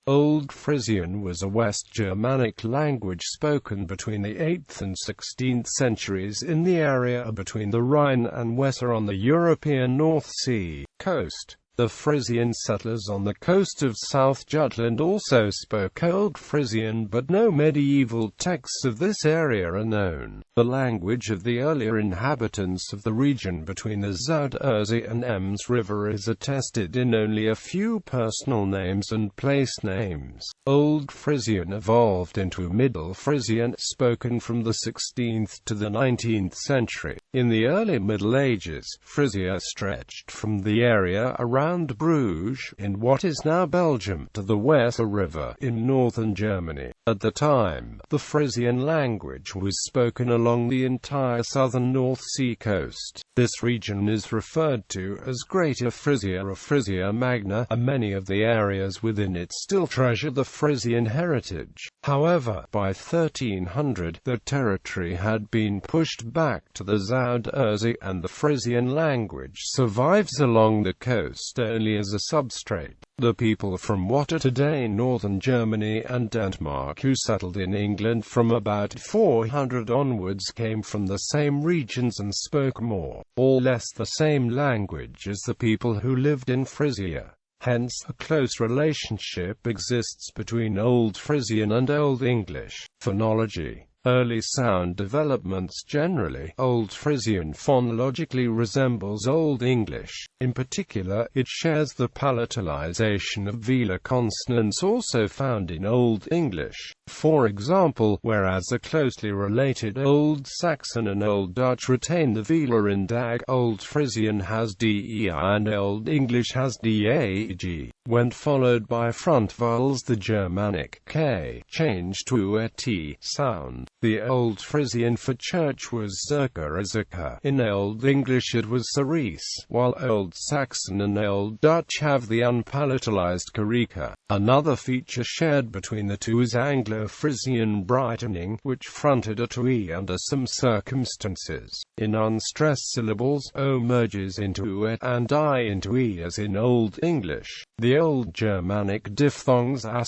Old Frisian was a West Germanic language spoken between the 8th and 16th centuries in the area between the Rhine and Weser on the European North Sea coast. The Frisian settlers on the coast of South Jutland also spoke Old Frisian, but no medieval texts of this area are known. The language of the earlier inhabitants of the region between the Zuiderzee and Ems River is attested in only a few personal names and place names. Old Frisian evolved into Middle Frisian, spoken from the 16th to the 19th century. In the early Middle Ages, Frisia stretched from the area around Bruges, in what is now Belgium, to the Weser River, in northern Germany. At the time, the Frisian language was spoken along the entire southern North Sea coast. This region is referred to as Greater Frisia or Frisia Magna, and many of the areas within it still treasure the Frisian heritage. However, by 1300, the territory had been pushed back to the Zuiderzee, and the Frisian language survives along the coast only as a substrate. The people from what are today northern Germany and Denmark who settled in England from about 400 onwards came from the same regions and spoke more or less the same language as the people who lived in Frisia. Hence, a close relationship exists between Old Frisian and Old English. Phonology. Early sound developments. Generally, Old Frisian phonologically resembles Old English. In particular, it shares the palatalization of velar consonants also found in Old English. For example, whereas a closely related Old Saxon and Old Dutch retain the velar in dag, Old Frisian has dei and Old English has dag. When followed by front vowels, the Germanic k changed to a t sound. The Old Frisian for church was Zuiderzee. In Old English it was Cerise, while Old Saxon and Old Dutch have the unpalatalized karika. Another feature shared between the two is Anglo-Frisian brightening, which fronted a to e under some circumstances. In unstressed syllables, o merges into e and I into e as in Old English. The Old Germanic diphthongs *I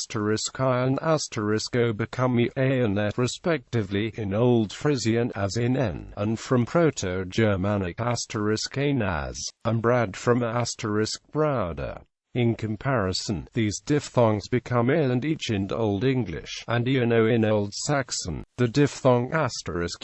and *O become e, a and et respectively in Old Frisian as in n, and from Proto-Germanic ** as, and brad from * browder. In comparison, these diphthongs become I and each in Old English, and I and O in Old Saxon. The diphthong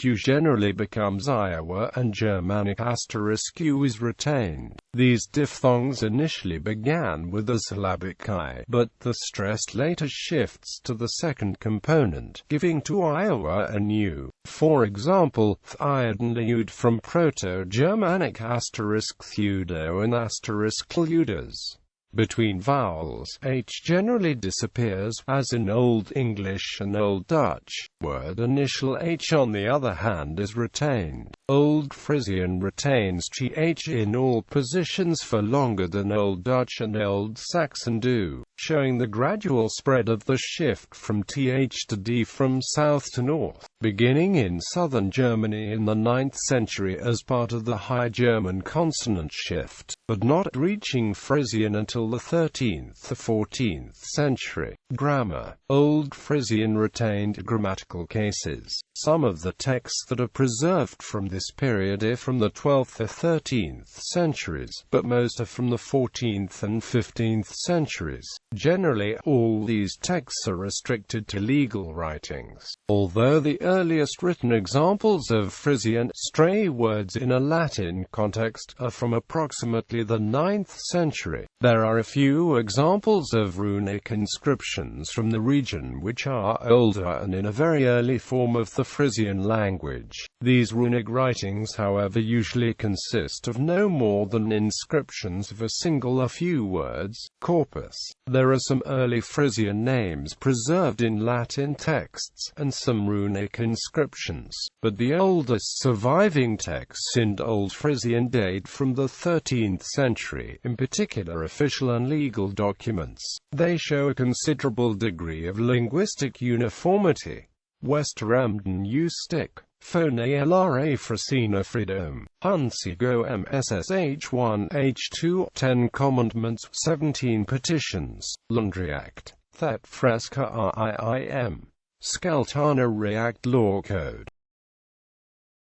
*U generally becomes Iowa, and Germanic *U is retained. These diphthongs initially began with the syllabic I, but the stress later shifts to the second component, giving to Iowa a U. For example, th and ud from Proto-Germanic ** thudo and *cludas. Between vowels, h generally disappears, as in Old English and Old Dutch. Word initial h on the other hand is retained. Old Frisian retains ch in all positions for longer than Old Dutch and Old Saxon do, showing the gradual spread of the shift from th to d from south to north, beginning in southern Germany in the 9th century as part of the High German consonant shift, but not reaching Frisian until the 13th to 14th century. Grammar. Old Frisian retained grammatical cases. Some of the texts that are preserved from this period are from the 12th to 13th centuries, but most are from the 14th and 15th centuries. Generally, all these texts are restricted to legal writings. Although the earliest written examples of Frisian stray words in a Latin context are from approximately the 9th century, there are a few examples of runic inscriptions from the region which are older and in a very early form of the Frisian language. These runic writings, however, usually consist of no more than inscriptions of a few words, corpus. There are some early Frisian names preserved in Latin texts, and some runic inscriptions, but the oldest surviving texts in Old Frisian date from the 13th century, in particular official and legal documents. They show a considerable degree of linguistic uniformity. Westeremden Stick, Phone LRA Frasina Freedom, Hunsigo MSSH1 H2 10 Commandments 17 Petitions, Laundry Act. That Fresca RIIM. Skeltana React Law Code.